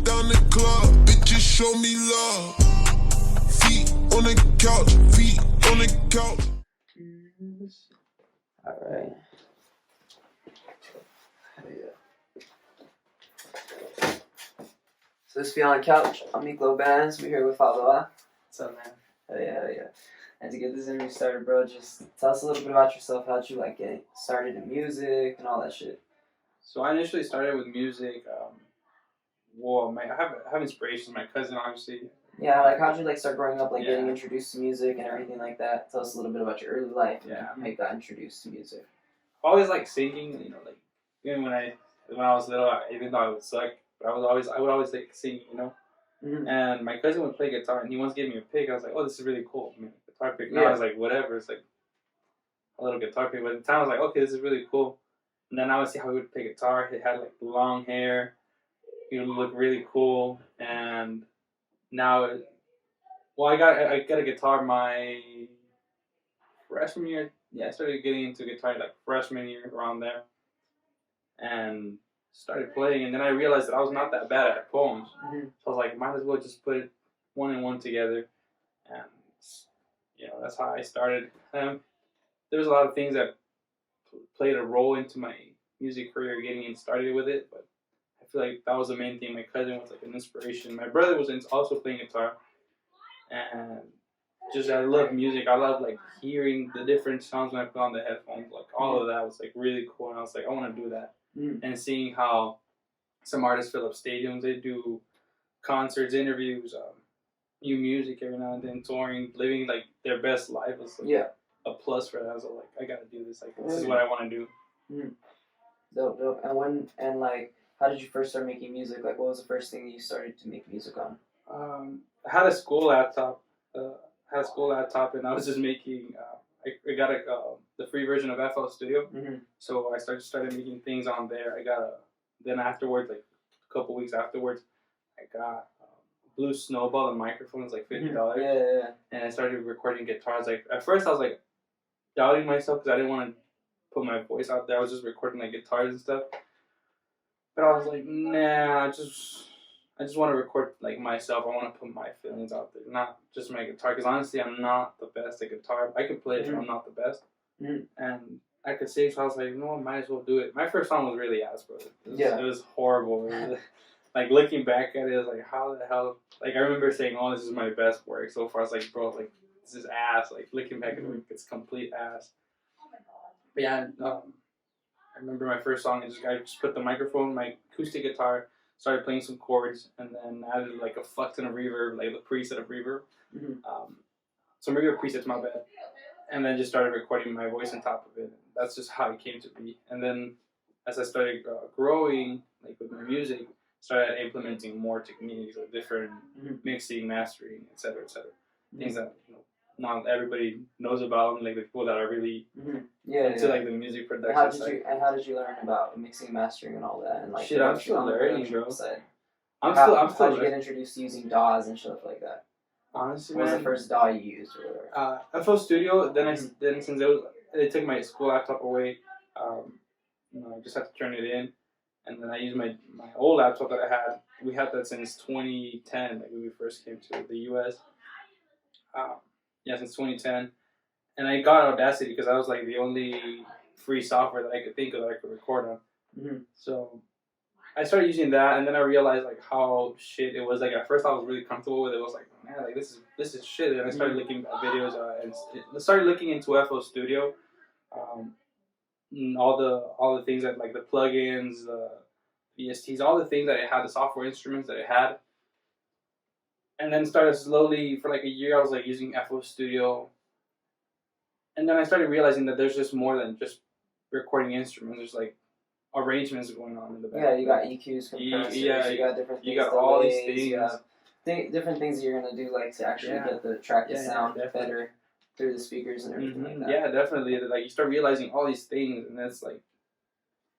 down the club, bitches show me love. Feet on the couch, feet on the couch. Alright. So this be on couch. I'm Miklo Bands. We're here with Faudoa. What's up, man? Hell yeah. And to get this interview started, bro, just tell us a little bit about yourself. How'd you like get started in music and all that shit? So I initially started with music. I have inspirations. My cousin, obviously. Yeah, like how'd you like start growing up, like Yeah. getting introduced to music and everything like that? Tell us a little bit about your early life and Yeah. how you got introduced to music. I always liked singing. You know, like even when I was little, even though I would suck, but I would always like singing. You know. Mm-hmm. And my cousin would play guitar, and he once gave me a pick. I was like, "Oh, this is really cool." I mean, guitar pick. Now Yeah. I was like, "Whatever." It's like a little guitar pick. But at the time, I was like, "Okay, this is really cool." And then I would see how he would play guitar. He had like long hair. He would look really cool. And now, I got a guitar my freshman year. Yeah, I started getting into guitar like freshman year, around there, and started playing. And then I realized that I was not that bad at poems. Mm-hmm. So I was like, might as well just put it one and one together, and that's how I started. There's a lot of things that played a role into my music career, getting started with it, but I feel like that was the main thing. My cousin was like an inspiration. My brother was also playing guitar, and just I love music. I love like hearing the different sounds when I put on the headphones. Like all of that was like really cool, and I was like, I want to do that. Mm-hmm. And seeing how some artists fill up stadiums, they do concerts, interviews, new music every now and then, touring, living like their best life was like a plus for that. I was like, I gotta do this. Like this is what I want to do. Mm-hmm. Dope. And like, how did you first start making music? Like, what was the first thing that you started to make music on? I had a school laptop. And I was just making. I got the free version of FL Studio, Mm-hmm. so I started making things on there. I got then afterwards, like a couple weeks afterwards, I got Blue Snowball. The microphone was like $50. Yeah. And I started recording guitars. Like at first, I was like doubting myself because I didn't want to put my voice out there. I was just recording like guitars and stuff. But I was like, nah, I just want to record like myself. I want to put my feelings out there, not just my guitar. Because honestly, I'm not the best at guitar. I can play it, but I'm not the best. Mm-hmm. And I could sing, so I was like, you know what, might as well do it. My first song was really ass, bro. It was horrible. It was, like looking back at it, I was like, how the hell? Like I remember saying, oh, this is my best work so far. I was like, bro, like this is ass. Like looking back at it, it's complete ass. But yeah, I remember my first song. I just put the microphone, my acoustic guitar, started playing some chords, and then added like a fuck ton of reverb, like the preset of reverb. Mm-hmm. Some reverb presets, my bad. And then just started recording my voice on top of it. That's just how it came to be. And then as I started growing, like with my music, started implementing more techniques, like different mixing, mastering, etc., etc. Things that not everybody knows about, like the people that are really into like the music production. How did you learn about mixing, mastering, and all that? And like, shit, I'm still learning, bro. How did you get introduced to using DAWs and stuff like that? Honestly, what was the first DAW you used or whatever? FL Studio. Then since they took my school laptop away, I just had to turn it in, and then I used my old laptop that I had. We had that since 2010, like when we first came to the U.S. Since 2010, and I got Audacity because that was like the only free software that I could think of that I could record on. Mm-hmm. So I started using that, and then I realized like how shit it was. Like at first I was really comfortable with it. I was like, man, like this is shit. And I started looking at videos and started looking into FL Studio, all the things that like the plugins, the VSTs, all the things that it had, the software instruments that it had. And then started slowly for like a year. I was like using FL Studio, and then I started realizing that there's just more than just recording instruments. There's like arrangements going on in the back. Yeah, you got EQs, compressors. You got different things. You got all these things. You have different things that you're gonna do, like to actually get the track to sound better through the speakers and everything like that. Yeah, definitely. Like you start realizing all these things, and that's like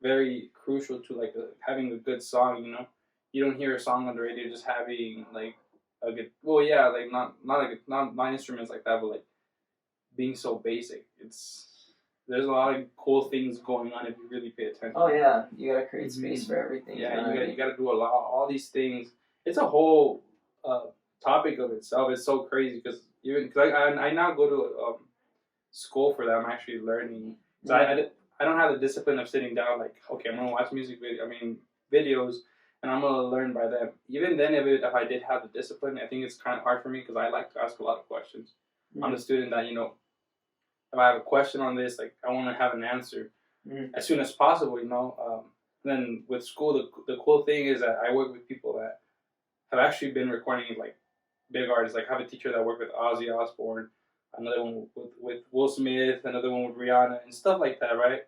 very crucial to like having a good song. You know, you don't hear a song on the radio just having like a good. Well, yeah, like not instruments like that, but like being so basic. There's a lot of cool things going on if you really pay attention. Oh yeah, you gotta create space for everything. Yeah, you gotta do a lot, all these things, it's a whole topic of itself. It's so crazy because I now go to school for that. I'm actually learning. So I don't have the discipline of sitting down like, okay, I'm gonna watch videos, and I'm gonna learn by them. Even then, if I did have the discipline, I think it's kind of hard for me because I like to ask a lot of questions. I'm the student that if I have a question on this, like I want to have an answer as soon as possible. Then with school, the cool thing is that I work with people that have actually been recording like big artists. Like I have a teacher that worked with Ozzy Osbourne, another one with Will Smith, another one with Rihanna, and stuff like that, right?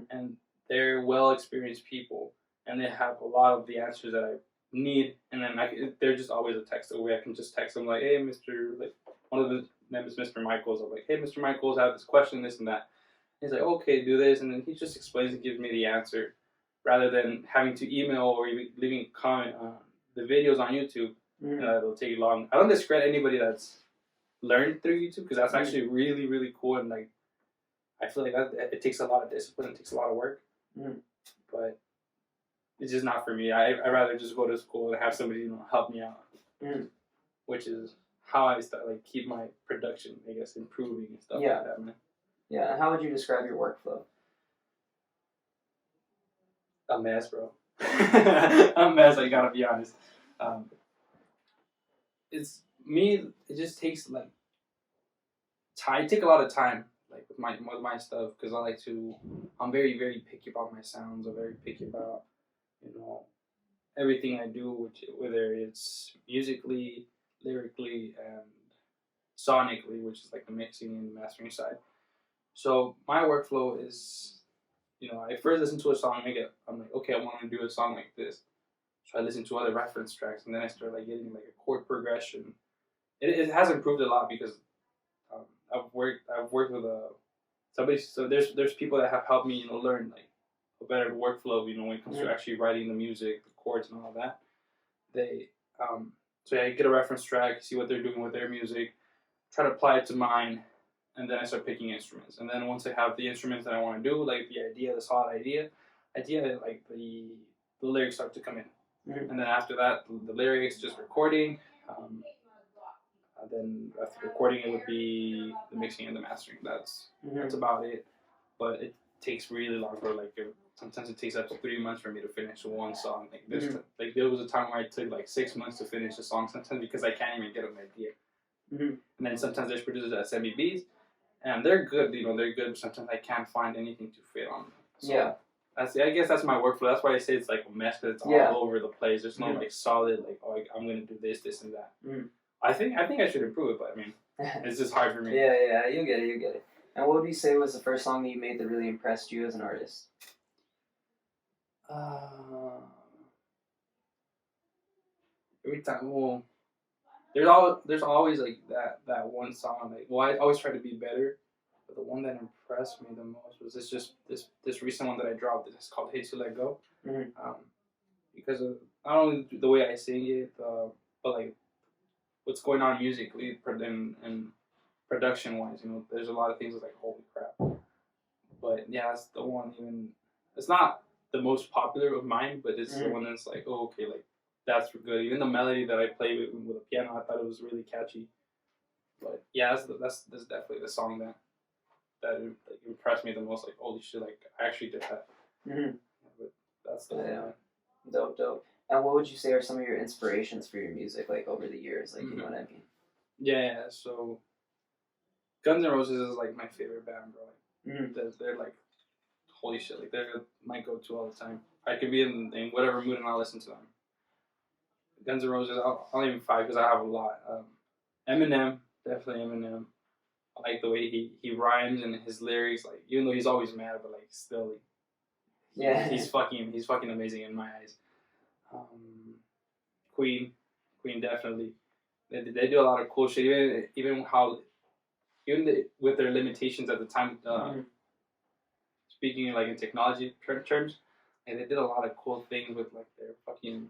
And they're well experienced people, and they have a lot of the answers that I need. And then they're just always a text away. I can just text them like, "Hey, Mister," like one of the name is Mr. Michaels. I'm like, "Hey, Mr. Michaels, I have this question, this and that." He's like, "Okay, do this," and then he just explains and gives me the answer, rather than having to email or even leaving a comment on the videos on YouTube. It'll take you long. I don't discredit anybody that's learned through YouTube because that's actually really, really cool, and like I feel like that it takes a lot of discipline, it takes a lot of work, but it's just not for me. I rather just go to school and have somebody help me out, which is how I start like keep my production, I guess, improving and stuff like that, man. Yeah. And how would you describe your workflow? A mess, bro. A mess. I gotta be honest. It's me. It just takes like time. I take a lot of time, like with my stuff, because I'm very very picky about my sounds. I'm very picky about everything I do, whether it's musically, lyrically, and sonically, which is like the mixing and mastering side. So my workflow is, I first listen to a song, I'm like, okay, I want to do a song like this. So I listen to other reference tracks, and then I start like getting like a chord progression. It has improved a lot because I've worked with somebody. So there's people that have helped me learn like a better workflow. When it comes to actually writing the music, the chords, and all that. They so yeah, I get a reference track, see what they're doing with their music, try to apply it to mine, and then I start picking instruments. And then once I have the instruments that I want to do, like the solid idea, like the lyrics start to come in. And then after that, the lyrics, just recording. Then after recording, it would be the mixing and the mastering. That's about it. But it takes really long, bro. Like sometimes it takes up to 3 months for me to finish one song. Like there was a time where I took like 6 months to finish a song. Sometimes because I can't even get an idea. And then sometimes there's producers that send me beats, and they're good. They're good. But sometimes I can't find anything to fit on them. So I guess that's my workflow. That's why I say it's like a mess, because it's all over the place. There's no like solid like, oh, I'm gonna do this, and that. I think I should improve it, but I mean, it's just hard for me. Yeah, you get it. And what would you say was the first song that you made that really impressed you as an artist? Every time, there's always like that one song. Like, well, I always try to be better, but the one that impressed me the most was this recent one that I dropped. It's called "Hate to Let Go," because of not only the way I sing it, but like what's going on musically and production wise. There's a lot of things that's like, holy crap. But yeah, that's the one. Even it's not the most popular of mine, but it's the one that's like, oh, okay, like that's good. Even the melody that I play with a piano, I thought it was really catchy. But yeah, that's definitely the song that like, impressed me the most. Like, holy shit, like I actually did that. But that's the one. Dope. And what would you say are some of your inspirations for your music, like over the years? Like, you know what I mean? Yeah. So Guns N' Roses is like my favorite band, bro. Like, they're like, holy shit, like they're my go-to all the time. I could be in whatever mood and I'll listen to them. Guns N' Roses, I'll even fight because I have a lot. Eminem, definitely Eminem. I like the way he rhymes and his lyrics. Like, even though he's always mad, but like still, like, he's fucking amazing in my eyes. Queen definitely. They do a lot of cool shit. Even with their limitations at the time. Speaking like in technology terms, and they did a lot of cool things with like their fucking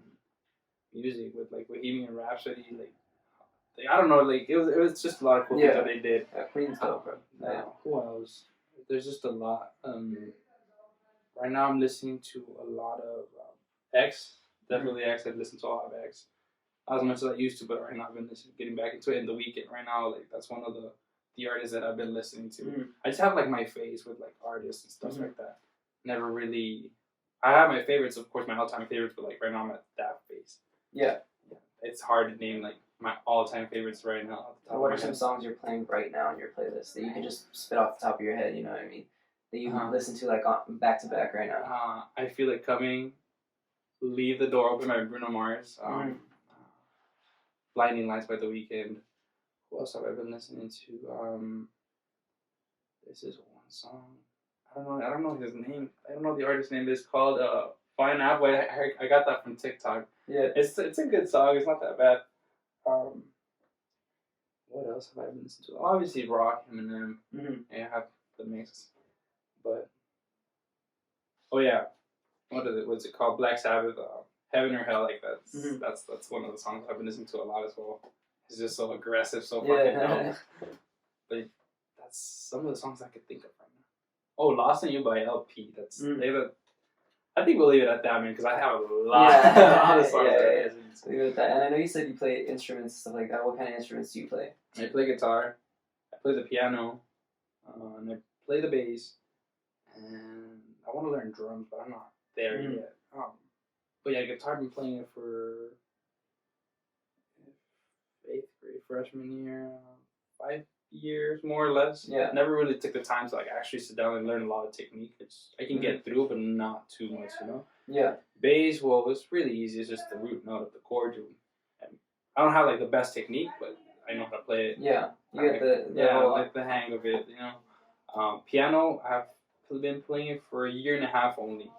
music, with like Bohemian Rhapsody, like I don't know, like it was just a lot of cool things that they did. Yeah, Queen's dope, bro. Who else? There's just a lot. Right now I'm listening to a lot of X. Definitely X. I've listened to a lot of X. as much as I used to, but right now I've been getting back into it. In The Weekend right now, like that's one of the artists that I've been listening to. Mm-hmm. I just have like my phase with like artists and stuff like that. Never really. I have my favorites, of course, my all-time favorites, but like right now I'm at that phase. Yeah. It's hard to name like my all-time favorites right now. So what are some songs you're playing right now on your playlist that you can just spit off the top of your head? You know what I mean? That you listen to like back to back right now. I Feel It Coming, Leave the Door Open by Bruno Mars, Blinding Lights by The Weeknd. Who else have I been listening to? This is one song. I don't know his name. I don't know the artist's name. It's called Fine Apple. I got that from TikTok. Yeah. It's a good song. It's not that bad. What else have I been listening to? Obviously rock, Eminem. Yeah, I have the mix. But oh yeah, what's it called? Black Sabbath, Heaven or Hell. Like that's one of the songs I've been listening to a lot as well. It's just so aggressive, so fucking dope. But that's some of the songs I could think of right now. Oh, Lost in You by LP. That's I think we'll leave it at that, man, because I have a lot of songs. Leave it at that. And I know you said you play instruments and stuff like that. What kind of instruments do you play? I play guitar. I play the piano. And I play the bass. And I want to learn drums, but I'm not there yet. But yeah, guitar, I've been playing it for 8th grade, freshman year, 5 years, more or less. Yeah. Never really took the time to like actually sit down and learn a lot of technique. I can get through, but not too much, you know? Yeah. Bass, well, it's really easy. It's just the root note of the chord. And I don't have like the best technique, but I know how to play it. Yeah. You get the like the hang of it, you know? Piano, I've been playing it for a year and a half only.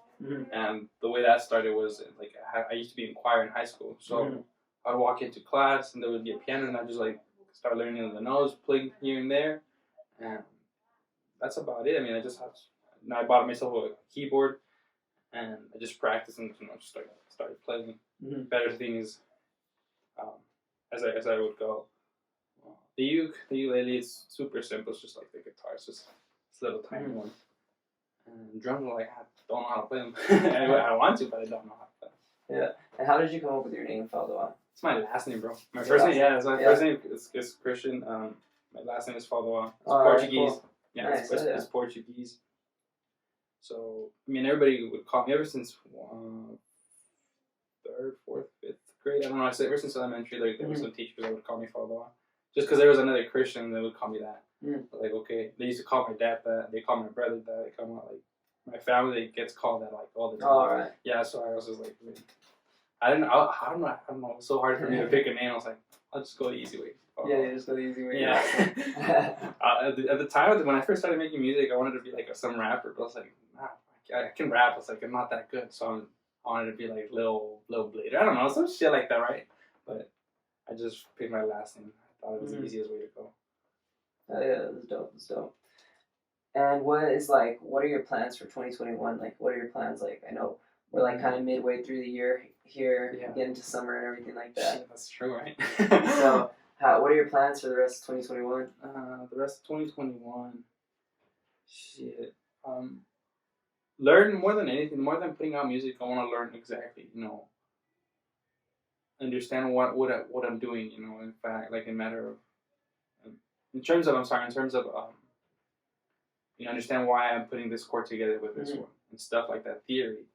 And the way that started was like I used to be in choir in high school, so I'd walk into class and there would be a piano, and I'd just like start learning the notes, playing here and there, and that's about it. I mean, I bought myself a keyboard, and I just practiced and just started playing better things as I would go. The ukulele is super simple. It's just like the guitar. It's just a little tiny one. And drums, like, I don't know how to play them. I want to, but I don't know how to play them. Yeah. And how did you come up with your name, Faudoa? It's my last name, bro. My first name, first name is Christian. My last name is Faudoa. It's Portuguese. Right, cool. Yeah, nice. It's Portuguese. So, I mean, everybody would call me ever since 3rd, 4th, 5th grade. I don't know. I said ever since elementary, like, there were some teachers that would call me Faudoa. Just because there was another Christian that would call me that. Like, okay, they used to call my dad that. They call my brother that. They call my family gets called that like all the time. Oh, right. Yeah, so I was just like, I don't know. It was so hard for me to pick a name. I was like, I'll just go the easy way. Yeah, you just go the easy way. Yeah. At the time when I first started making music, I wanted to be like some rapper, but I was like, nah, I can rap. I was like, I'm not that good, so I wanted to be like Lil Blader. I don't know, some shit like that, right? But I just picked my last name. I thought it was the easiest way to go. Yeah, that's dope. That's dope. And what are your plans for 2021? Like, what are your plans? Like, I know we're like kind of midway through the year here, getting to summer and everything like that. Shit, that's true, right? So, what are your plans for the rest of 2021? The rest of 2021, shit. Learn more than anything, more than putting out music. I want to learn exactly, understand what I'm doing. In fact, like in terms of understand why I'm putting this chord together with this one and stuff like that. Theory,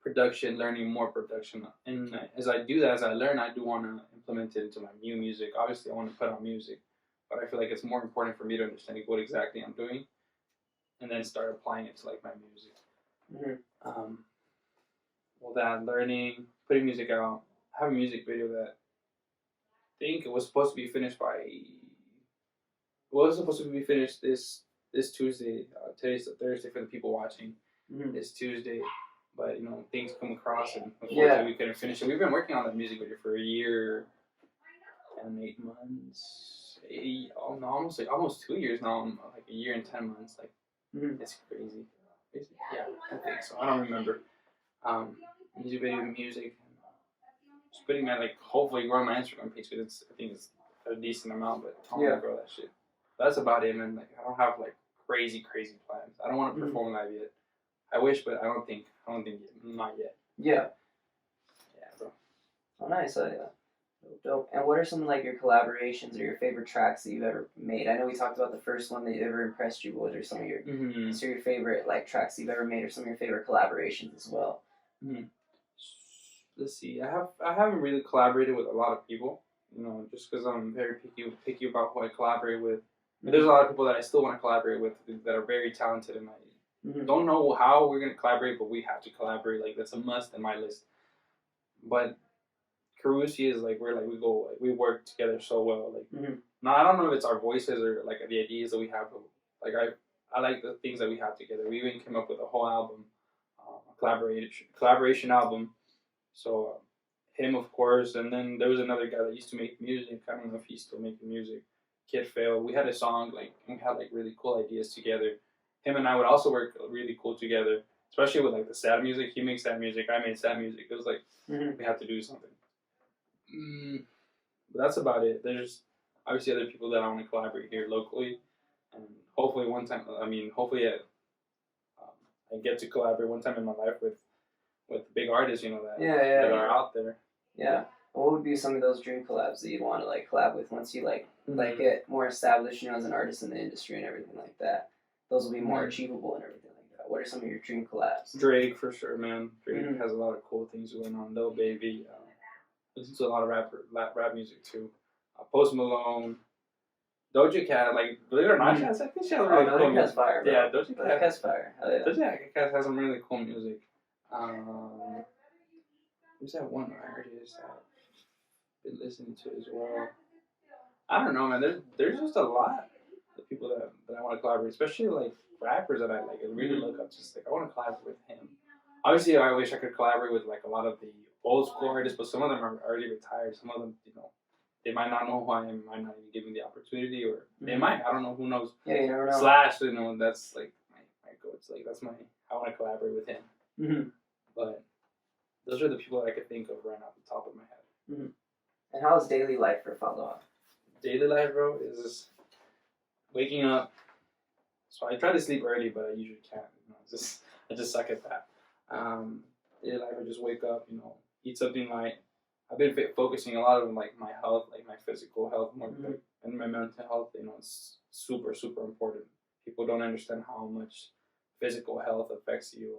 production, learning more production, and as I do that, as I learn, I do want to implement it into my new music. Obviously, I want to put out music, but I feel like it's more important for me to understand what exactly I'm doing, and then start applying it to like my music. Well, that learning, putting music out. I have a music video that I think it was supposed to be finished this Tuesday. Today's the Thursday for the people watching. This Tuesday, but things come across, and unfortunately we couldn't finish it. We've been working on that music video for a year and 8 months. Almost 2 years now. Like a year and 10 months. Like it's crazy. Yeah, I think so. I don't remember. Music video, music. Just putting my hopefully growing my Instagram page because I think it's a decent amount, but I want to grow that shit. That's about it, man. Like I don't have crazy plans. I don't want to perform live yet. I wish, but I don't think yet. Not yet. Yeah. Yeah, bro. nice. Oh, yeah. Dope. And what are some like your collaborations or your favorite tracks that you've ever made? I know we talked about the first one that ever impressed you. What are some of your so your favorite like tracks you've ever made, or some of your favorite collaborations as well? Mm-hmm. Let's see. I haven't really collaborated with a lot of people. Just because I'm very picky about who I collaborate with. But there's a lot of people that I still want to collaborate with that are very talented, and I don't know how we're gonna collaborate, but we have to collaborate. Like that's a must in my list. But Carusi is like we work together so well. Like now I don't know if it's our voices or like the ideas that we have. But, like I like the things that we have together. We even came up with a whole album, a collaboration album. So him of course, and then there was another guy that used to make music. I don't know if he's still making music. Kid Fail. We had a song and we had like really cool ideas together. Him and I would also work really cool together, especially with like the sad music. He makes sad music. I made sad music. It was like we had to do something. But that's about it. There's obviously other people that I want to collaborate here locally, and hopefully one time. Hopefully I get to collaborate one time in my life with big artists. That are out there. Yeah. What would be some of those dream collabs that you'd want to like collab with once you like get more established, as an artist in the industry and everything like that? Those will be more achievable and everything like that. What are some of your dream collabs? Drake for sure, man. Drake has a lot of cool things going on. Lil Baby. Listen to a lot of rap music too. Post Malone, Doja Cat. Like believe it or not, I think she has really cool music. Fire, bro. Yeah, Doja Cat's fire. Hell yeah. Doja Cat has some really cool music. Who's that one artist I've been listening to as well? I don't know, man. There's just a lot of people that I want to collaborate, especially like rappers that I like and really look up. Just like I want to collaborate with him. Obviously, I wish I could collaborate with like a lot of the old school artists, but some of them are already retired. Some of them, they might not know who I am, might not even give me the opportunity, or they might. I don't know. Who knows? Yeah, you never know. Slash, that's like my go. It's like I want to collaborate with him. But those are the people that I could think of right off the top of my head. And how's daily life for Faudoa? Daily life, bro, is just waking up. So I try to sleep early, but I usually can't. I just suck at that. Daily life, I just wake up, eat something light. I've been focusing a lot on like my health, like my physical health more, and my mental health. It's super, super important. People don't understand how much physical health affects you,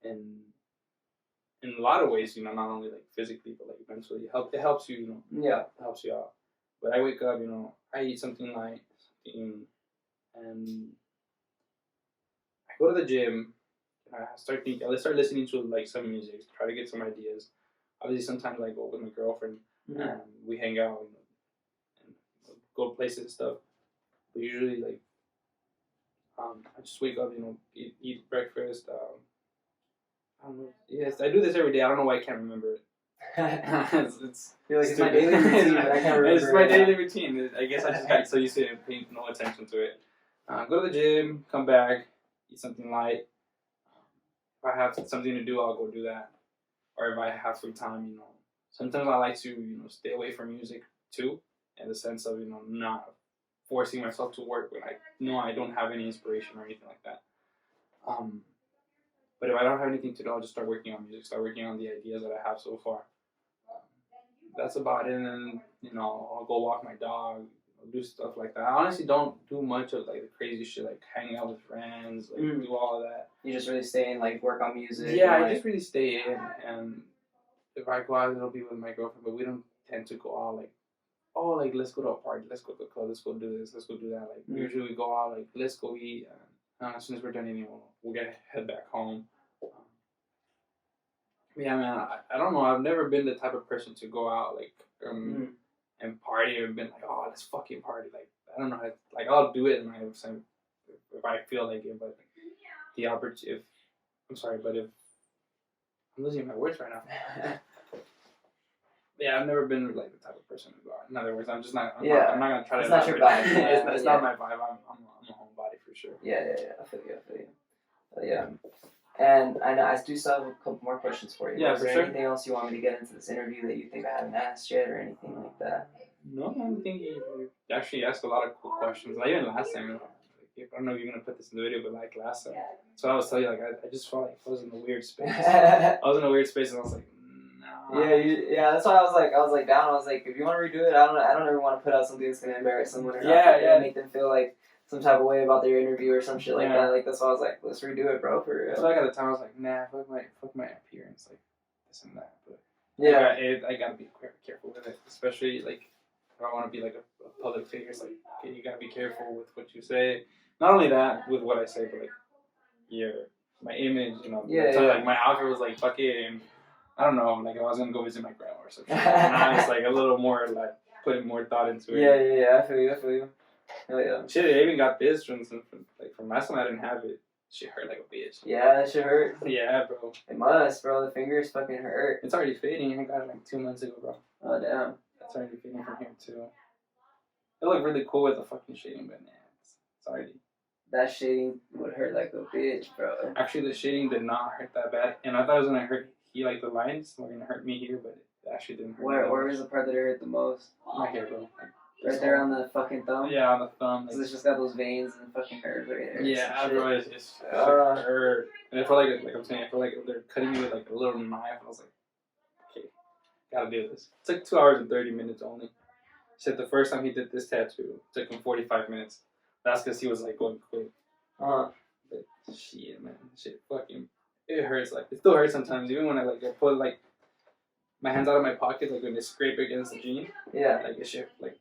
in a lot of ways. Not only like physically, but like mentally. It helps you. It helps you out. But I wake up, I eat something light, and I go to the gym. I start listening to like some music, try to get some ideas. Obviously, sometimes I go with my girlfriend and we hang out and go to places and stuff. But usually, like, I just wake up, eat breakfast. I don't know. Yes, I do this every day. I don't know why I can't remember it. it's my daily routine, but I can't remember. It's my daily routine. I guess I just got so used to it and paying no attention to it. Go to the gym, come back, eat something light. If I have something to do, I'll go do that. Or if I have free time, sometimes I like to, stay away from music too, in the sense of, not forcing myself to work when I know I don't have any inspiration or anything like that. But if I don't have anything to do, I'll just start working on music, start working on the ideas that I have so far. That's about it. And then, I'll go walk my dog, do stuff like that. I honestly don't do much of like the crazy shit, like hanging out with friends, like do all of that. You just really stay in, like work on music? Yeah, I just really stay in. And if I go out, it'll be with my girlfriend, but we don't tend to go out like, oh, like let's go to a party, let's go to the club, let's go do this, let's go do that. Like usually we go out, like let's go eat. As soon as we're done eating, we'll head back home. Yeah, man, I don't know. I've never been the type of person to go out like and party and been like, oh, let's fucking party. Like I don't know, like I'll do it if I feel like it, but the opportunity. If I'm losing my words right now. Yeah, I've never been like the type of person to go out. In other words, I'm just not. I'm not gonna try to. It's not your vibe. It's not my vibe. I'm a homebody for sure. Yeah. I feel you. Yeah. And I know I do still have a couple more questions for you. Yeah, Is there anything else you want me to get into this interview that you think I haven't asked yet, or anything like that? No, I think you actually asked a lot of cool questions. Like even last time, I don't know if you're gonna put this in the video, but like last time, so I was telling you, like I just felt like I was in a weird space. I was in a weird space, and I was like, no, Yeah. That's why I was like down. I was like, if you want to redo it, I don't ever want to put out something that's gonna embarrass someone or make them feel like some type of way about their interview or some shit like that. Like that's why I was like, let's redo it, bro. For real. So like at the time I was like, nah, fuck my appearance, like this and that. But I gotta be careful with it, especially like if I want to be like a public figure. It's like, okay, you gotta be careful with what you say. Not only that, with what I say, but like my image, you know. So like my outfit was like fucking, I don't know, like I was gonna go visit my grandma or something. Now it's like a little more like putting more thought into it. Yeah. I feel you. Hell yeah. Shit, I even got this from last time I didn't have it. Shit hurt like a bitch. Yeah, that shit hurt. Yeah, bro. It must, bro. The fingers fucking hurt. It's already fading. I got it like 2 months ago, bro. Oh damn. It's already fading from here too. It looked really cool with the fucking shading, but nah, it's already. That shading would hurt like a bitch, bro. Actually, the shading did not hurt that bad, and I thought it was gonna hurt like the lines were gonna hurt me here, but it actually didn't hurt. Where was the part that hurt the most? My hair, bro. Right there on the fucking thumb? Yeah, on the thumb. Cause it's just got those veins and fucking nerves right there. Yeah, bro, it's hurt. And I felt like I'm saying, I felt like they're cutting me with like a little knife. I was like, okay, gotta do this. It's like 2 hours and 30 minutes only. He said the first time he did this tattoo, it took him 45 minutes. That's because he was like going quick. But shit, man, shit fucking, it hurts. Like, it still hurts sometimes, even when I pull like my hands out of my pocket, like when they scrape against the jean. Yeah. Like, it feels like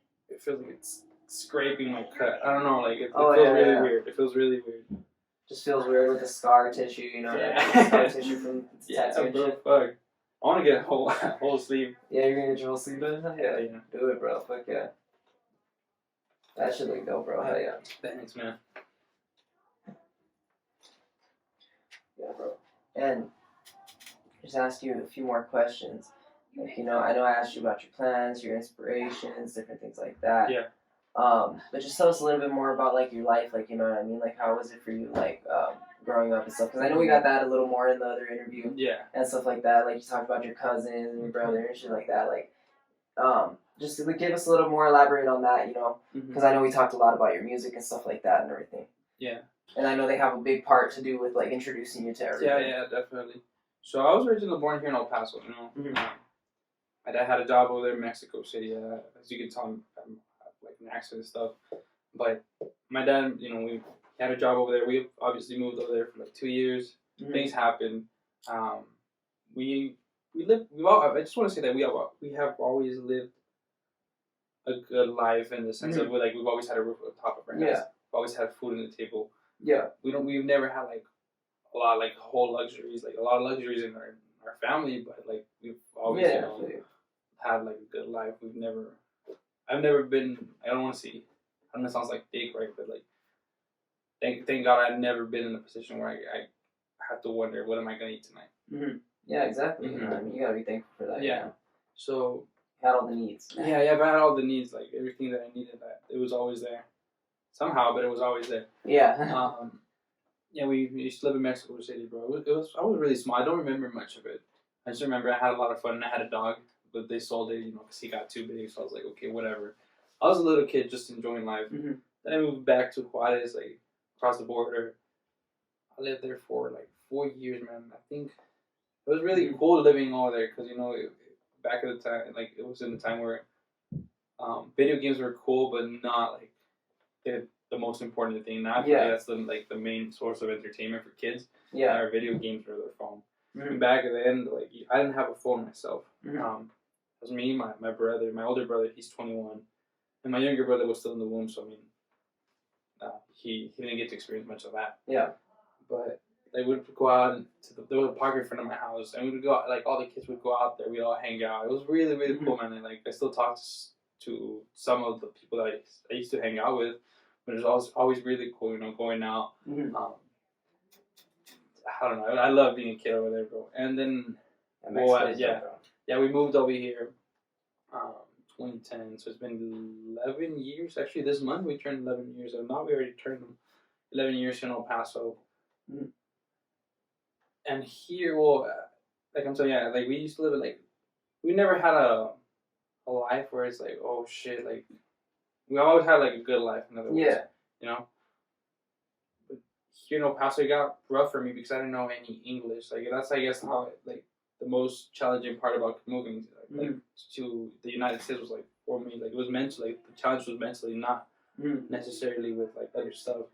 it's scraping my cut. I don't know, like it feels really weird. It feels really weird. Just feels weird with the scar tissue, you know, that scar tissue from tattoo and shit. Fuck. I want to get a whole sleeve. Yeah, you're gonna get your whole sleeve done? Yeah. Do it, bro. Fuck yeah. That should look dope, bro. Hell yeah. Thanks, man. Yeah, bro. And just ask you a few more questions. Like, you know, I asked you about your plans, your inspirations, different things like that. Yeah. But just tell us a little bit more about like your life, like, you know what I mean? Like, how was it for you, like, growing up and stuff? Because I know we got that a little more in the other interview. Yeah. And stuff like that. Like, you talked about your cousins and your brother and shit like that. Like, just to give us a little more elaborate on that, you know? Because I know we talked a lot about your music and stuff like that and everything. Yeah. And I know they have a big part to do with, like, introducing you to everything. Yeah, definitely. So I was originally born here in El Paso, you know? My dad had a job over there in Mexico City. As you can tell, I'm like an accent and stuff. But my dad, you know, we had a job over there. We obviously moved over there for like 2 years. Things happened. We lived. I just want to say that we have always lived a good life in the sense of we've always had a roof on top of our heads. We've always had food on the table. Yeah. We've never had like a lot of like whole luxuries, like a lot of luxuries in our family, but like we've always had like a good life. I've never been, I don't want to see, I don't know, it sounds like dick, right? But like, thank God I've never been in a position where I have to wonder, what am I going to eat tonight? Yeah, exactly. I mean, you got to be thankful for that. Yeah. You know? So. Had all the needs. Yeah, but I had all the needs, like everything that I needed, that it was always there. Somehow, but it was always there. Yeah. Yeah, we used to live in Mexico City, bro. I was really small. I don't remember much of it. I just remember I had a lot of fun, and I had a dog, but they sold it, you know, because he got too big. So I was like, okay, whatever. I was a little kid just enjoying life. Then I moved back to Juarez, like across the border. I lived there for like 4 years, man. I think it was really cool living over there because, you know, back at the time, like it was in the time where video games were cool, but not like the most important thing. Now I feel like that's the main source of entertainment for kids. Yeah, our video games or their phone. And back then, like I didn't have a phone myself. It was me, my brother, my older brother. He's 21, and my younger brother was still in the womb. So I mean, he didn't get to experience much of that. Yeah, but they would go out there was a park in front of my house, and we would go out, like all the kids would go out there. We'd all hang out. It was really, really cool, man. And like I still talk to some of the people that I used to hang out with, but it was always really cool, you know, going out. I don't know. I love being a kid over there, bro. And then, we moved over here, 2010. So it's been 11 years. Actually, this month we turned 11 years. And now we already turned 11 years in El Paso. And here, like I'm saying, like we used to live like we never had a life where it's like, oh shit, like we always had like a good life. In other words, you know. But here in El Paso, it got rough for me because I didn't know any English. Like that's, I guess, how the most challenging part about moving like to the United States was like for me, like it was mentally, like the challenge was mentally, not necessarily with like other stuff,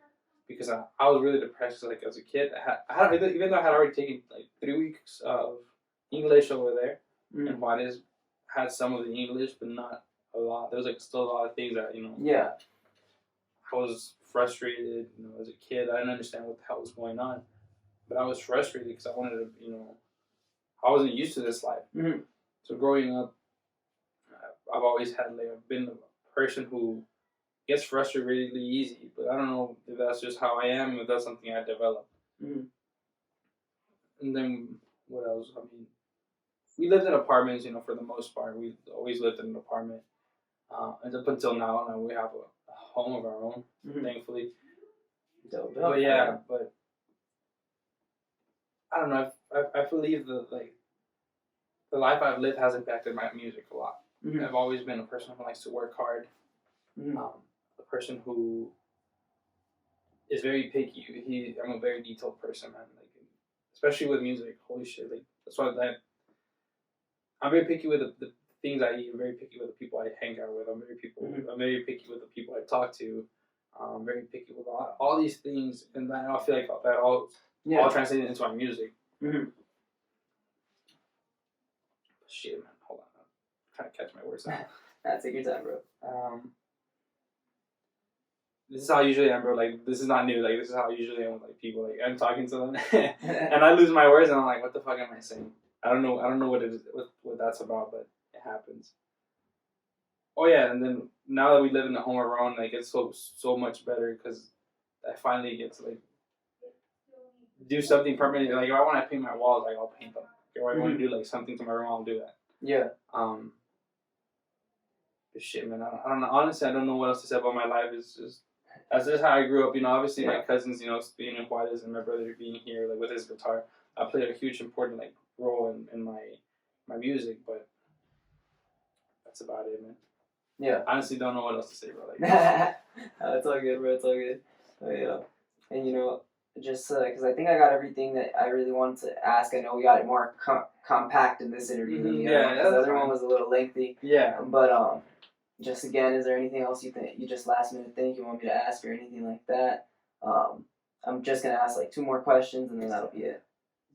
because I was really depressed like as a kid. I had even though I had already taken like 3 weeks of English over there, and Juarez had some of the English, but not a lot. There was like still a lot of things that I was frustrated. As a kid, I didn't understand what the hell was going on, but I was frustrated because I wanted to, I wasn't used to this life. So growing up, I've always had like I've been a person who gets frustrated really easy, but I don't know if that's just how I am, if that's something I developed. And then what else? I mean, we lived in apartments, for the most part. We always lived in an apartment. And up until now we have a home of our own, thankfully. But yeah, but I don't know. I believe that like the life I've lived has impacted my music a lot. I've always been a person who likes to work hard. A person who is very picky. I'm a very detailed person, man. Like, especially with music. Holy shit! Like that's why I'm very picky with the things I eat. I'm very picky with the people I hang out with. I'm very picky with the people I talk to. I'm very picky with all these things, and then I feel like that all translated into my music. Shit, man. Hold on. I'm trying to catch my words now. Take your time, bro. This is how I usually am, bro. Like, this is not new. Like, this is how I usually am with like people. Like, I'm talking to them, and I lose my words, and I'm like, what the fuck am I saying? I don't know what it is, what that's about, but it happens. Oh yeah, and then now that we live in the home of our own, like it's so much better because I finally get to like do something permanent. Like if I want to paint my walls, like I'll paint them. If I want to do like something to my room, I'll do that. Yeah. But shit, man. I don't know. Honestly, I don't know what else to say about my life. It's just that's just how I grew up. Obviously my cousins, being in Juarez and my brother being here, like with his guitar, I played a huge important like role in my music, but that's about it, man. Yeah. I honestly don't know what else to say, bro. Like, it's all good, bro. It's all good. Oh, yeah. And just because I think I got everything that I really wanted to ask. I know we got it more compact in this interview than the other one, because the other one was a little lengthy. Yeah. But just again, is there anything else you just last minute think you want me to ask or anything like that? I'm just gonna ask like 2 more questions and then that'll be it.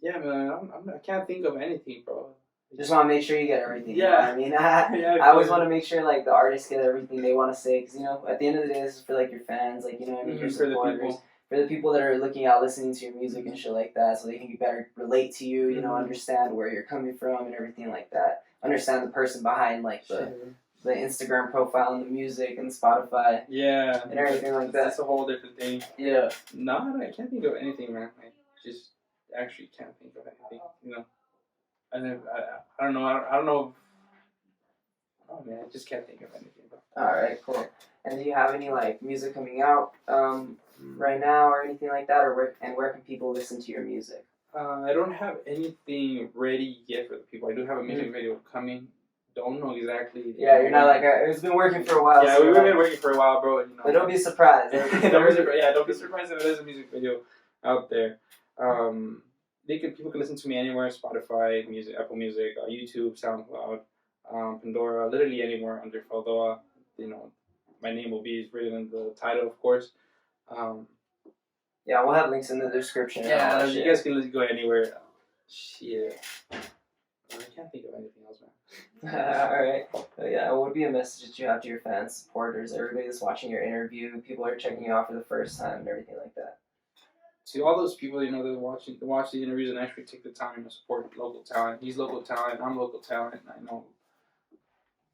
Yeah, man. I can't think of anything, bro. Just want to make sure you get everything. Yeah. You know what I mean, I always want to make sure like the artists get everything they want to say, because at the end of the day, this is for like your fans, like your supporters, for the people that are looking out, listening to your music and shit like that, so they can better relate to you. Understand where you're coming from and everything like that. Understand the person behind like the Instagram profile and the music and Spotify. Yeah. And everything like that. That's a whole different thing. Yeah. No, I can't think of anything, man. I just actually can't think of anything. And then I don't know. I don't know. Oh man, I just can't think of anything. All right, cool. And do you have any like music coming out right now or anything like that, or where can people listen to your music? I don't have anything ready yet for the people. I do have a music video coming. Don't know exactly. Yeah, you're not like it's been working for a while. Yeah, we've been working for a while, bro. But don't be surprised. Don't be surprised if there is a music video out there. People can listen to me anywhere: Spotify, music, Apple Music, YouTube, SoundCloud, Pandora, literally anywhere under Faudoa. My name will be written in the title, of course. Yeah, we'll have links in the description. Yeah, you guys can go anywhere. Shit. I can't think of anything else, man. Alright. Yeah, what would be a message that you have to your fans, supporters, everybody that's watching your interview, people are checking you out for the first time and everything like that? To all those people, that watch the interviews and actually take the time to support local talent. He's local talent, I'm local talent, I know.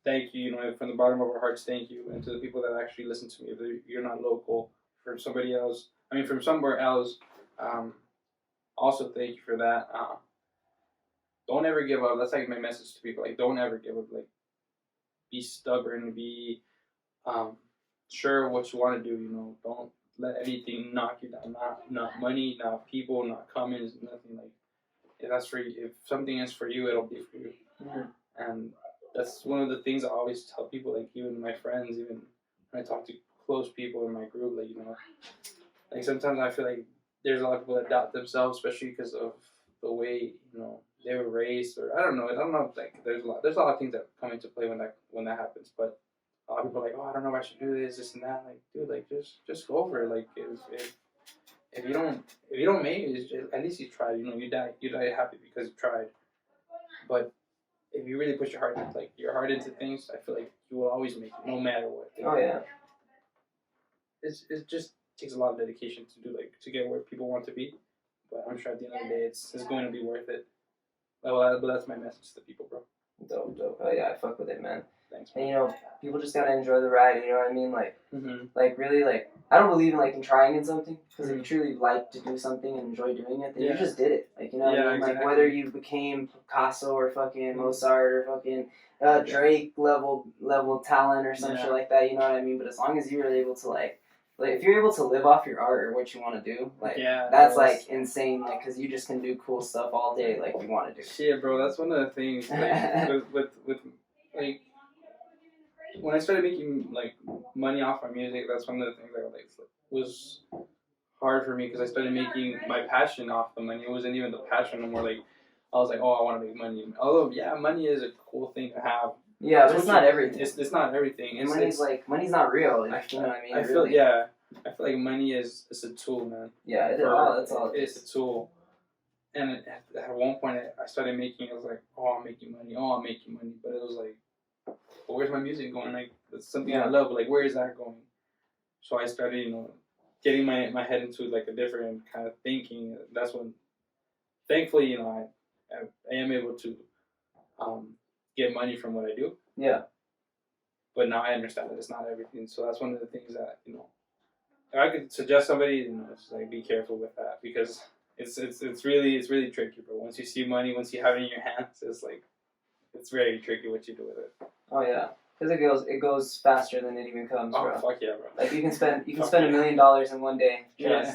Thank you, from the bottom of our hearts, thank you. And to the people that actually listen to me, if you're not local, from somebody else, from somewhere else, also thank you for that. Don't ever give up. That's like my message to people. Like, don't ever give up. Like, be stubborn. Be sure of what you want to do. Don't let anything knock you down. Not money, not people, not comments, nothing. Like, if something is for you, it'll be for you. And that's one of the things I always tell people. Like, even my friends, even when I talk to close people in my group, like sometimes I feel like there's a lot of people that doubt themselves, especially because of the way they were raised, or I don't know. Like there's a lot of things that come into play when that happens. But a lot of people are like, oh, I don't know if I should do this and that. Like, dude, like just go for it. Like if you don't make it, at least you tried. You die happy because you tried. But if you really put your heart into things, I feel like you will always make it, no matter what. Oh yeah. It just takes a lot of dedication to get where people want to be. But I'm sure at the end of the day, it's going to be worth it. But that's my message to people, bro. Dope. Oh yeah, I fuck with it, man. Thanks, man. And people just gotta enjoy the ride. You know what I mean? Like really, like I don't believe in trying in something, because if you truly like to do something and enjoy doing it, then you just did it. Like, you know what I mean? Exactly. Like whether you became Picasso or fucking Mozart or fucking Drake level talent or some shit like that. You know what I mean? But as long as you were able to like if you're able to live off your art or what you want to do, that's like insane. Like, because you just can do cool stuff all day, like you want to do. Shit, bro, that's one of the things. Like, with like when I started making like money off my music, that's one of the things that was hard for me, because I started making my passion off the money. It wasn't even the passion no more. Like I was like, oh, I want to make money. Although money is a cool thing to have. Yeah, but it's not everything. It's not everything. Money's not real. You know what I mean? I feel like money is a tool, man. Yeah, that's all. It's a tool. And at one point, I started making. I was like, oh, I'm making money. But it was like, well, where's my music going? Like, it's something I love. But like, where is that going? So I started, getting my head into like a different kind of thinking. That's when, thankfully, I am able to get money from what I do. Yeah. But now I understand that it's not everything. So that's one of the things that, if I could suggest somebody, it's like, be careful with that, because it's really tricky, bro. Once you see money, once you have it in your hands, it's very tricky what you do with it. Oh yeah. Because it goes faster than it even comes, bro. Oh, fuck yeah, bro. Like, you can spend $1 million in one day.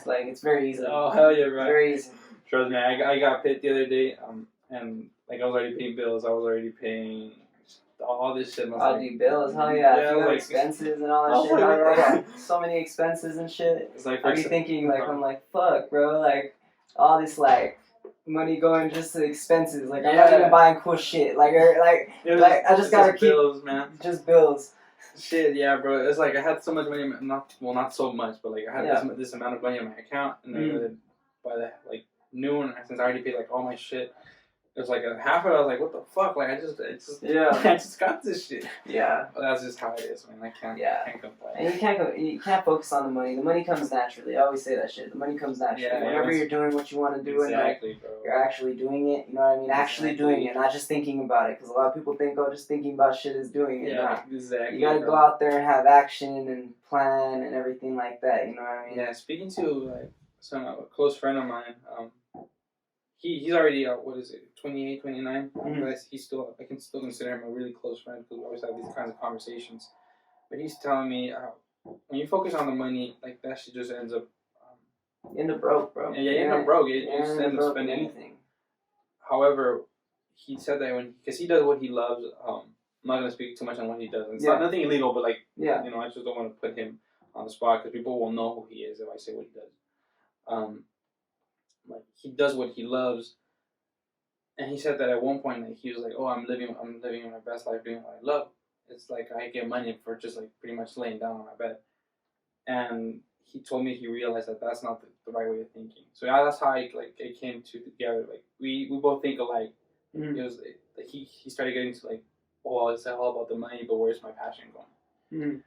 Like, it's very easy. Oh, hell yeah, bro. It's very easy. Trust me, I got paid the other day, and like I was already paying bills. I was already paying all this shit. Bills, hell yeah. If you have expenses and all that shit. Like, so many expenses and shit. It's like, I'd be thinking, I'm like, fuck, bro. Like, all this, money going just to expenses. Like, I'm not even buying cool shit. I just gotta keep bills, man. Just bills. Shit, yeah, bro. It's like I had so much money. Not so much, but like I had this amount of money in my account, and then by the noon, since I already paid all my shit, it was like a half of it. I was like, what the fuck? Like I just got this shit. Yeah. But that's just how it is, man. I can't complain. And you can't focus on the money. The money comes naturally. I always say that shit. The money comes naturally. Yeah, whenever you're doing what you want to do, exactly, and bro. you're actually doing it. You know what I mean? Actually doing it, not just thinking about it. Because a lot of people think, just thinking about shit is doing it. Yeah, exactly. You gotta go out there and have action and plan and everything like that. You know what I mean? Yeah. Speaking to a close friend of mine, he's already 28, 29. Mm-hmm. I can still consider him a really close friend, because we always have these kinds of conversations. But he's telling me, when you focus on the money, that shit just ends up. You end up broke, bro. Yeah, you end up broke. You just end up spending anything. However, he said that because he does what he loves. I'm not gonna speak too much on what he does. It's not nothing illegal, but I just don't want to put him on the spot, because people will know who he is if I say what he does. He does what he loves, and he said that at one point, he was like, "Oh, I'm living my best life doing what I love." It's like I get money for just pretty much laying down on my bed, and he told me he realized that that's not the right way of thinking. So that's how it came together. We both think alike. Mm-hmm. It was he started getting to oh, it's all about the money, but where's my passion going? Mm-hmm.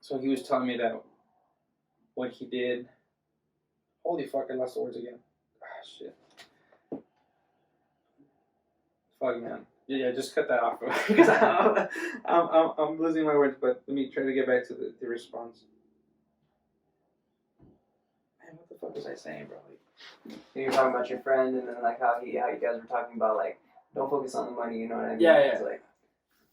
So he was telling me that what he did. Holy fuck! I lost the words again. Ah, shit. Fuck, man. Yeah, just cut that off, because I'm losing my words. But let me try to get back to the response. Man, what the fuck was I saying, bro? You're talking about your friend, and then how you guys were talking about don't focus on the money. You know what I mean? Yeah. It's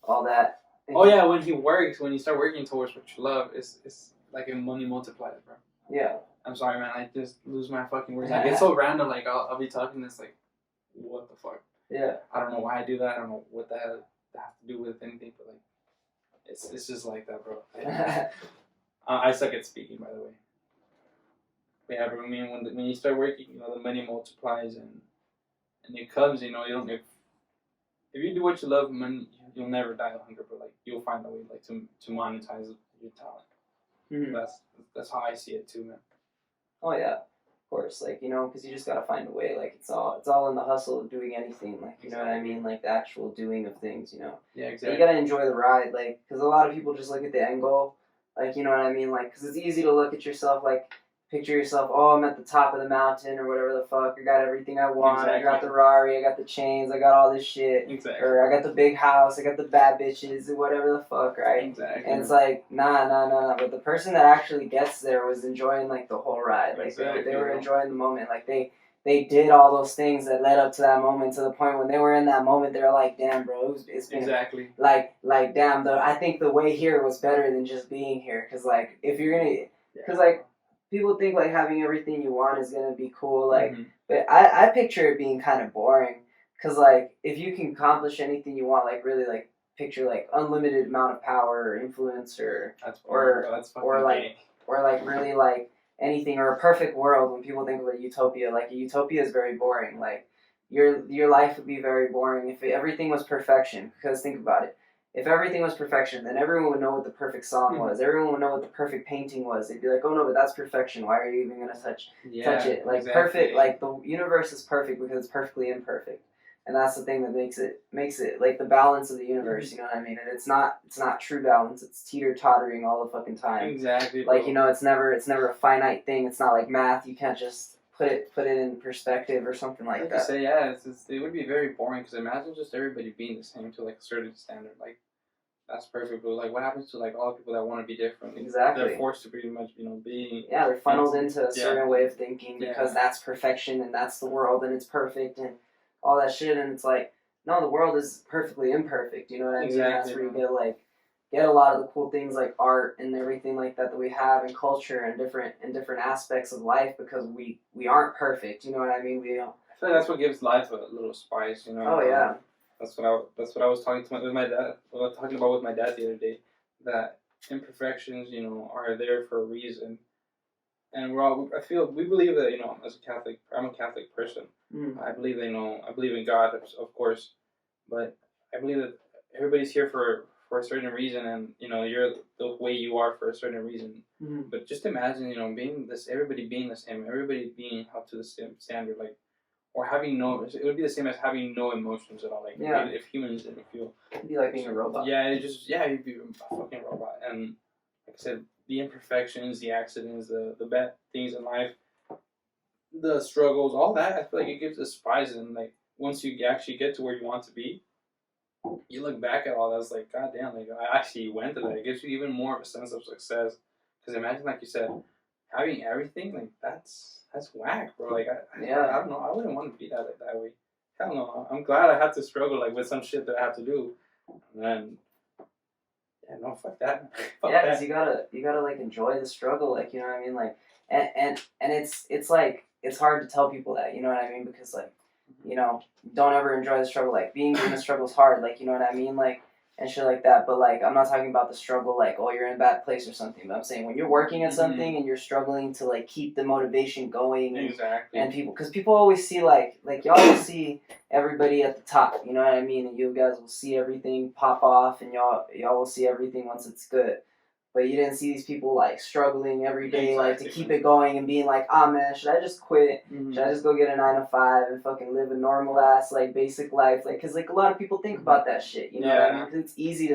all that. Oh yeah, when you start working towards what you love, it's like a money multiplier, bro. Yeah. I'm sorry, man. I just lose my fucking words. It's so random. I'll be talking this what the fuck? Yeah. I don't know why I do that. I don't know what the hell that has to do with anything, but it's just like that, bro. I suck at speaking, by the way. But yeah, but I mean, when you start working, the money multiplies, and and it comes, you know, you don't. If you do what you love, man, you'll never die of hunger. But like you'll find a way like to monetize your talent. Mm-hmm. That's how I see it too, man. Oh yeah, of course. Like, you know, because you just gotta find a way. Like it's all in the hustle of doing anything. Like, you know what I mean? Like the actual doing of things. You know. Yeah, And exactly. you gotta enjoy the ride. Like, because a lot of people just look at the end goal. Like, you know what I mean? Like, because it's easy to look at yourself. Like, picture yourself. Oh, I'm at the top of the mountain or whatever the fuck. I got everything I want. Exactly. I got the Rari. I got the chains. I got all this shit. Exactly. Or I got the big house. I got the bad bitches. Or whatever the fuck, right? Exactly. And it's like, nah. But the person that actually gets there was enjoying like the whole ride. Like they were enjoying the moment. Like they did all those things that led up to that moment, to the point when they were in that moment, they're like, damn, bro, it's been exactly. like damn. I think the way here was better than just being here. Cause like if you're gonna, cause like people think like having everything you want is gonna be cool. Like, but I picture it being kind of boring. Cause like if you can accomplish anything you want, like really like picture like unlimited amount of power or influence or like really like anything, or a perfect world. When people think of a utopia, like a utopia is very boring. Like your life would be very boring if everything was perfection. Because think about it, if everything was perfection, then everyone would know what the perfect song was. Everyone would know what the perfect painting was. They'd be like, oh no, but that's perfection. Why are you even gonna touch it? Like perfect, like the universe is perfect because it's perfectly imperfect. And that's the thing that makes it like the balance of the universe, you know what I mean? And it's not true balance, it's teeter-tottering all the fucking time. Exactly. Like, you know, it's never a finite thing. It's not like math, you can't just put it in perspective or something like that. You say, yeah, it would be very boring, because imagine just everybody being the same to like a certain standard. Like that's perfect, but like what happens to like all the people that want to be different? Exactly. They're forced to pretty much, you know, being they're funneled into a certain way of thinking because that's perfection and that's the world and it's perfect and all that shit. And it's like, no, the world is perfectly imperfect. You know what I mean? Exactly. That's where you get a lot of the cool things like art and everything like that we have, and culture and different aspects of life, because we aren't perfect. You know what I mean? I feel like that's what gives life a little spice. You know? Oh yeah. That's what I was talking with my dad. I was talking about with my dad the other day, that imperfections, you know, are there for a reason. And we believe that, you know, as a Catholic, I'm a Catholic person. I believe that, you know, I believe in God, of course, but I believe that everybody's here for a certain reason, and you know, you're the way you are for a certain reason. But just imagine, you know, everybody being the same, everybody being up to the same standard, like, or having it would be the same as having no emotions at all. Like, if humans didn't feel, it'd be like being a robot. Yeah, you'd be a fucking robot. And like I said, the imperfections, the accidents, the bad things in life, the struggles, all that, I feel like it gives a spice. And like once you actually get to where you want to be, you look back at all that, it's like, god damn, like I actually went to that. It gives you even more of a sense of success. Because imagine, like you said, having everything, like that's whack, bro. Like I don't know, I wouldn't want to be that way. Hell no. I'm glad I had to struggle like with some shit that I had to do. And then no, fuck that. Because you gotta like enjoy the struggle, like, you know what I mean, like, and it's like it's hard to tell people that, you know what I mean, because like, you know, don't ever enjoy the struggle. Like being in the struggle is hard, like, you know what I mean, like, and shit like that. But like, I'm not talking about the struggle like, oh, you're in a bad place or something. But I'm saying when you're working at something and you're struggling to like keep the motivation going. Exactly. And because people always see like y'all will see everybody at the top, you know what I mean, and you guys will see everything pop off, and y'all will see everything once it's good. But you didn't see these people like struggling every day, like to keep it going and being like, ah, man, should I just quit? Should I just go get a 9 to 5 and fucking live a normal ass like basic life? Like, cause like a lot of people think about that shit, you know what I mean? Cause it's easy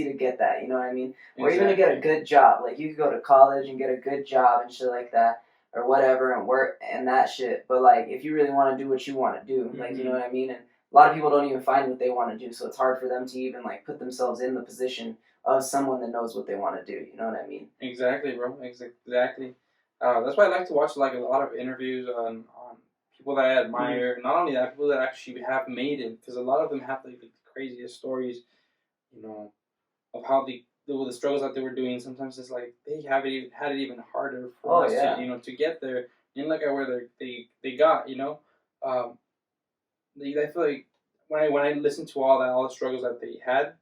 to get that, you know what I mean? Or even to get a good job. Like you could go to college and get a good job and shit like that, or whatever, and work and that shit. But like, if you really want to do what you want to do, like, you know what I mean? And a lot of people don't even find what they want to do, so it's hard for them to even like put themselves in the position of someone that knows what they want to do. You know what I mean? Exactly, bro. Exactly. That's why I like to watch like a lot of interviews on people that I admire. Not only that, people that actually have made it, because a lot of them have like the craziest stories, you know, of how the struggles that they were doing. Sometimes it's like they had it even harder for us to, you know, to get there. And look at where they got, you know. I feel like when I listen to all the struggles that they had,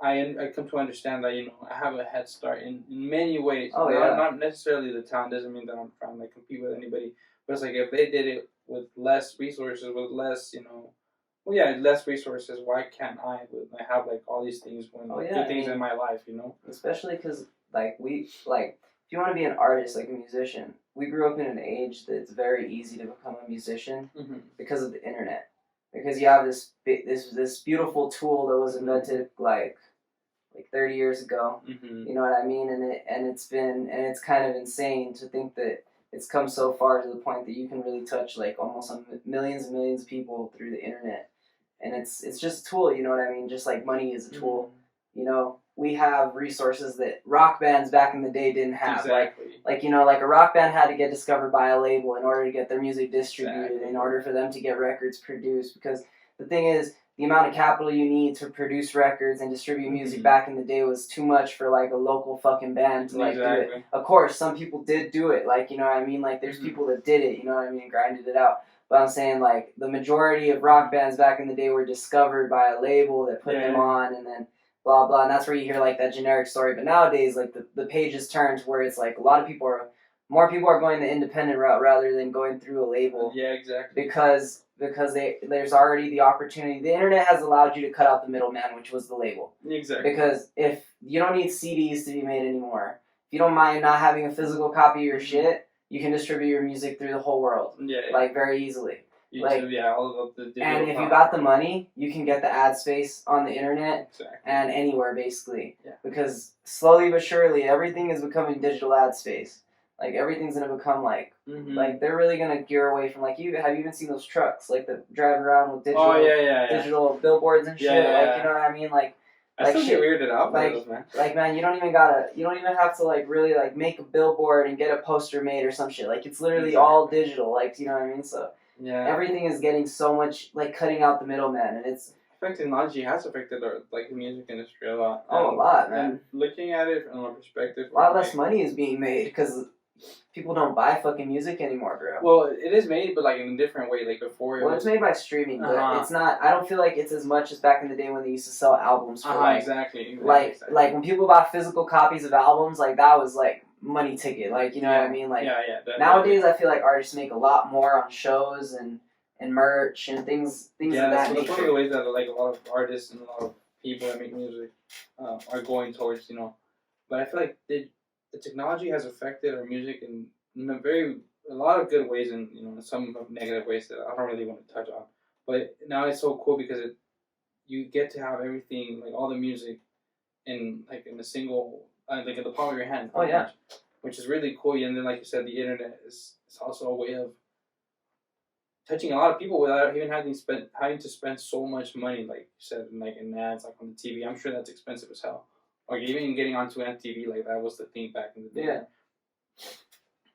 I come to understand that, you know, I have a head start in many ways. Not necessarily the talent. Doesn't mean that I'm trying to like compete with anybody. But it's like if they did it with less resources, with less, well, yeah, less resources. Why can't I have like all these things when good things in my life, Especially because if you want to be an artist, like a musician, we grew up in an age that's very easy to become a musician because of the internet. Because you have this beautiful tool that was invented like 30 years ago. You know what I mean? And it's kind of insane to think that it's come so far to the point that you can really touch like almost millions and millions of people through the internet. And it's just a tool, you know what I mean? Just like money is a tool. We have resources that rock bands back in the day didn't have. Exactly. Like a rock band had to get discovered by a label in order to get their music distributed, in order for them to get records produced. Because the thing is, the amount of capital you need to produce records and distribute music back in the day was too much for like a local fucking band to do it. Of course, some people did do it. Like, you know what I mean? Like, there's people that did it, you know what I mean? Grinded it out. But I'm saying, like, the majority of rock bands back in the day were discovered by a label that put them on, and then blah, blah. And that's where you hear, like, that generic story. But nowadays, like, the page has turned where it's, like, more people are going the independent route rather than going through a label. Yeah, exactly. Because there's already the opportunity. The internet has allowed you to cut out the middleman, which was the label. Exactly. Because if you don't need CDs to be made anymore, if you don't mind not having a physical copy of your shit, you can distribute your music through the whole world, like very easily. YouTube, all of the digital. And if you got the money, you can get the ad space on the internet and anywhere basically. Yeah. Because slowly but surely, everything is becoming digital ad space. Like everything's gonna become like they're really gonna gear away from like have you even seen those trucks like that drive around with digital billboards and shit? Like you know what I mean? Like I still get weirded out by those, man. Like, man, you don't even have to like really like make a billboard and get a poster made or some shit. Like it's literally all digital. Like you know what I mean? So everything is getting so much like cutting out the middleman, and it's. Technology has affected the music industry a lot. Oh, a lot, man. And looking at it from a perspective, a lot less money is being made because people don't buy fucking music anymore, bro. Well, it is made, but like in a different way. Like before, it's made by streaming, but it's not. I don't feel like it's as much as back in the day when they used to sell albums for exactly. Like when people bought physical copies of albums, like that was like money ticket. Like you know what I mean? Like nowadays, I feel like artists make a lot more on shows and merch and things of that nature. That's one of the ways that like a lot of artists and a lot of people that make music are going towards, But I feel like the technology has affected our music in a lot of good ways and in some negative ways that I don't really want to touch on. But now it's so cool because you get to have everything, like all the music in a single like in the palm of your hand. Oh yeah. Much, which is really cool. And then like you said, the internet is also a way of touching a lot of people without even having to spend so much money, like you said, in ads, like on the TV. I'm sure that's expensive as hell. Or even getting onto MTV, like that was the thing back in the day. Yeah.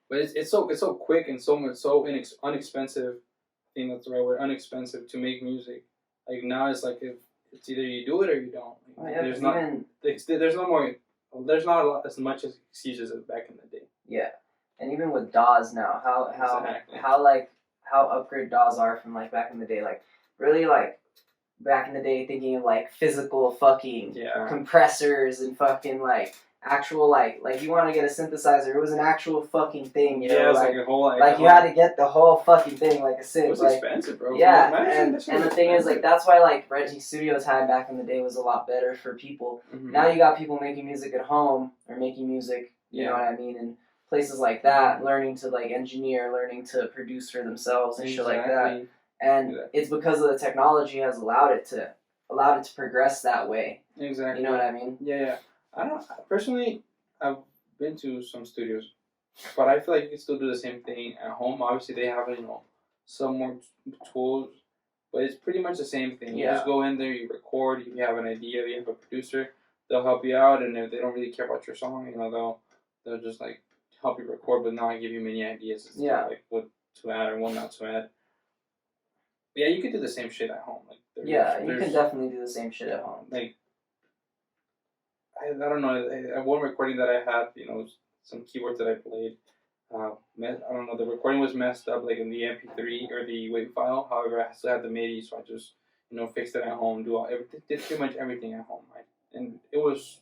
But it's so quick and so inexpensive. I think that's the right word, inexpensive to make music. Like now it's like if it's either you do it or you don't. Like, there's not as much excuses as back in the day. Yeah, and even with DAWs now, how upgrade DAWs are from like back in the day, like really like back in the day thinking of like physical fucking compressors and fucking like actual like you want to get a synthesizer, it was an actual fucking thing, it was like a whole you had to get the whole fucking thing like a synth. It was expensive, bro. Yeah, and the thing is like that's why like renting studio time back in the day was a lot better for people. Now you got people making music at home or making music, you know what I mean, and places like that, learning to like engineer, learning to produce for themselves and shit like that. And it's because of the technology has allowed it to progress that way. Exactly. You know what I mean? Yeah. Personally, I've been to some studios, but I feel like you can still do the same thing at home. Obviously, they have some more tools, but it's pretty much the same thing. You just go in there, you record. If you have an idea, you have a producer, they'll help you out, and if they don't really care about your song, they'll just like help you record, but not give you many ideas as to like what to add or what not to add. But yeah, you could do the same shit at home. Like you can definitely do the same shit at home. Like I don't know. One recording that I had, some keyboards that I played. I don't know. The recording was messed up, like in the MP3 or the WAV file. However, I still had the MIDI, so I just fixed it at home. Did pretty much everything at home, right? And it was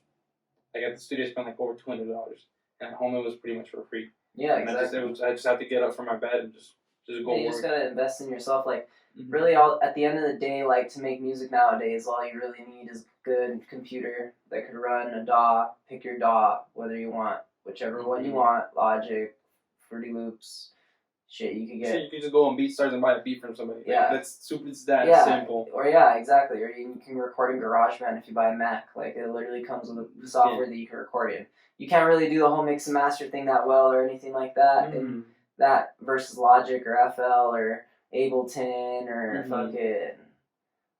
like at the studio, I spent like over $200. And at home, it was pretty much for free. Yeah, and exactly. I just had to get up from my bed and just just go you work. just gotta invest in yourself. Like, Mm-hmm. really, all at the end of the day, like, to make music nowadays, all you really need is a good computer that could run a DAW. Pick your DAW, whether you want whichever one you want. Logic, Fruity Loops, shit. You could get. Shit, you could just go on BeatStars and buy a beat from somebody. Yeah. Like, that's super. It's that simple. Or yeah, exactly. Or you can record in GarageBand if you buy a Mac. Like, it literally comes with the software that you can record in. You can't really do the whole mix and master thing that well or anything like that. And that versus Logic or FL or Ableton or fucking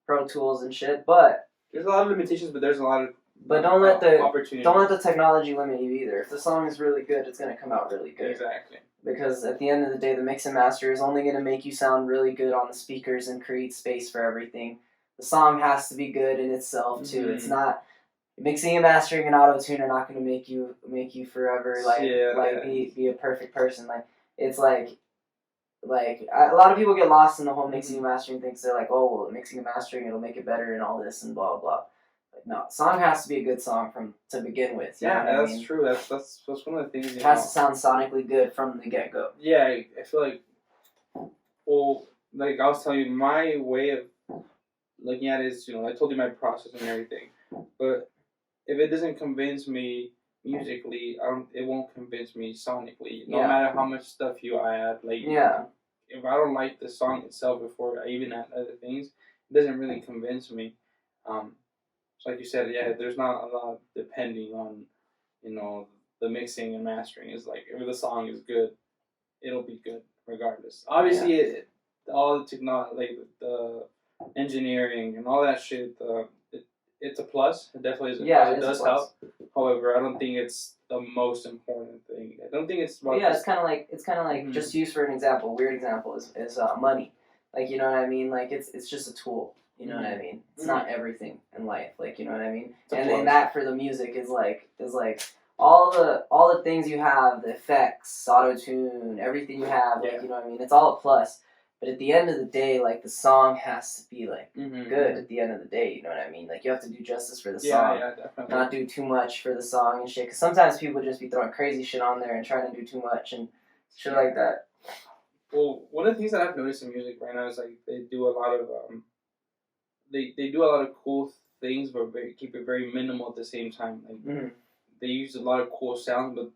Pro Tools and shit. But there's a lot of limitations, but there's a lot of don't let the opportunities. Don't let the technology limit you either. If the song is really good, it's gonna come out really good. Exactly. Because at the end of the day, the mix and master is only gonna make you sound really good on the speakers and create space for everything. The song has to be good in itself too. It's not mixing and mastering and auto tune are not gonna make you forever be a perfect person. Like it's like a lot of people get lost in the whole mixing and mastering thing. They're like, oh well, mixing and mastering it'll make it better and all this and blah blah blah. Like no, song has to be a good song to begin with. Yeah, that's true. That's one of the things. It has to sound sonically good from the get go. Yeah, I feel like, well, like I was telling you, my way of looking at it is, I told you my process and everything, but if it doesn't convince me musically, it won't convince me sonically. No matter how much stuff you add, if I don't like the song itself before I even add other things, it doesn't really convince me. So like you said, there's not a lot depending on, the mixing and mastering. Is like if the song is good, it'll be good regardless. Obviously, all the technology, like the engineering and all that shit, it's a plus. It definitely is a plus. It does help. However, I don't think it's the most important thing. I don't think it's about it's kind of like just use for an example. Weird example is money. Like you know what I mean? Like it's just a tool. You know what I mean? It's not everything in life. Like you know what I mean? And then that for the music is like all the things you have, the effects, auto tune, everything you have. Like you know what I mean? It's all a plus. But at the end of the day, like the song has to be like good. At the end of the day, you know what I mean? Like you have to do justice for the song. Yeah, definitely. Not do too much for the song and shit. Because sometimes people just be throwing crazy shit on there and trying to do too much and shit like that. Well, one of the things that I've noticed in music right now is like they do a lot of they do a lot of cool things, but keep it very minimal at the same time. Like they use a lot of cool sounds, but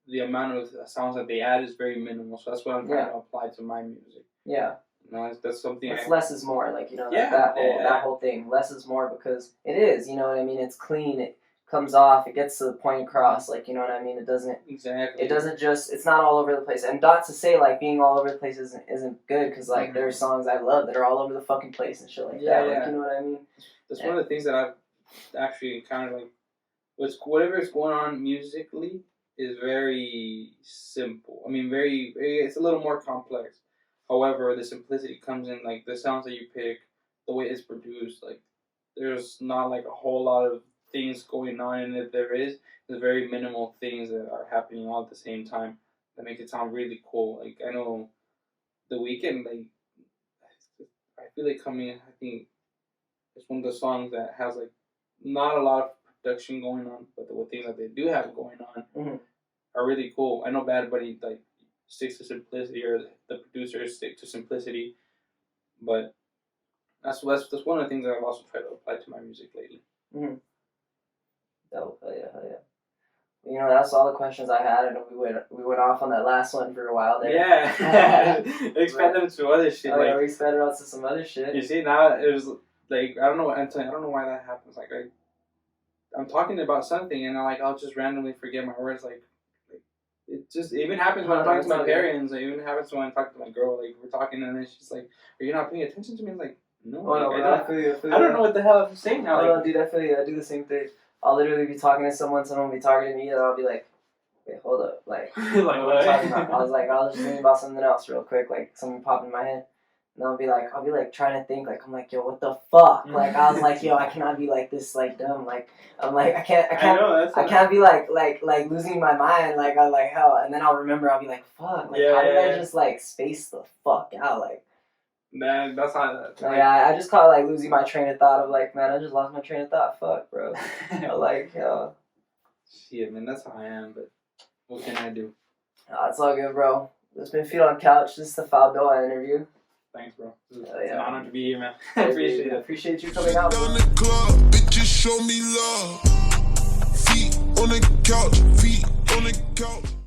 the amount of sounds that they add is very minimal. So that's what I'm trying to apply to my music. Yeah. That's something. Less is more. Like that whole thing. Less is more because it is. You know what I mean? It's clean. It comes off. It gets to the point across. Like you know what I mean? It doesn't. Exactly. It doesn't just. It's not all over the place. And not to say like being all over the place isn't good because like there are songs I love that are all over the fucking place and shit like that. Like, you know what I mean? That's one of the things that I've actually encountered. Like, whatever is going on musically is very simple. I mean, very. It's a little more complex. However, the simplicity comes in like the sounds that you pick, the way it's produced. Like, there's not like a whole lot of things going on, and if there is, there's very minimal things that are happening all at the same time that make it sound really cool. Like I know, The Weeknd, like I feel like coming. I think it's one of the songs that has like not a lot of production going on, but the things that they do have going on are really cool. I know Bad Bunny like sticks to simplicity, or the producers stick to simplicity, but that's one of the things that I've also tried to apply to my music lately. Hell yeah. You know, that's all the questions I had, and we went off on that last one for a while there. Yeah, expanded to other shit. We expanded on to some other shit. You see, now it was like I don't know. I'm telling you, I don't know why that happens. Like I'm talking about something, and I'll just randomly forget my words. Like it just even happens when I'm talking to my parents. It even happens when I'm talking to my girl. Like we're talking, and then she's like, "Are you not paying attention to me?" I'm like, no. I feel you. I don't know what the hell I'm saying now. No, dude, I feel you. I do the same thing. I'll literally be talking to someone will be talking to me, and I'll be like, wait, hold up. Like, like what are you talking about? I was just thinking about something else real quick, like something popped in my head. And I'll be like trying to think, like, I'm like, yo, what the fuck? Like, I was like, yo, I cannot be like this, like, dumb. Like, I'm like, I can't be like losing my mind, like, I'm like, hell. And then I'll remember, I'll be like, fuck, like, how did I just, like, space the fuck out? Like, man, that's how that. I just call it, like, losing my train of thought of, like, man, I just lost my train of thought. Fuck, bro. Like, yo. Shit, man, that's how I am, but what can I do? It's all good, bro. This has been Feet on Couch. This is the Faudoa Interview. Thanks, bro. It's Yeah. an honor to be here, man. I appreciate it. Appreciate you coming out, Down bro. the club, bitches show me love. Feet on the couch, feet on the couch.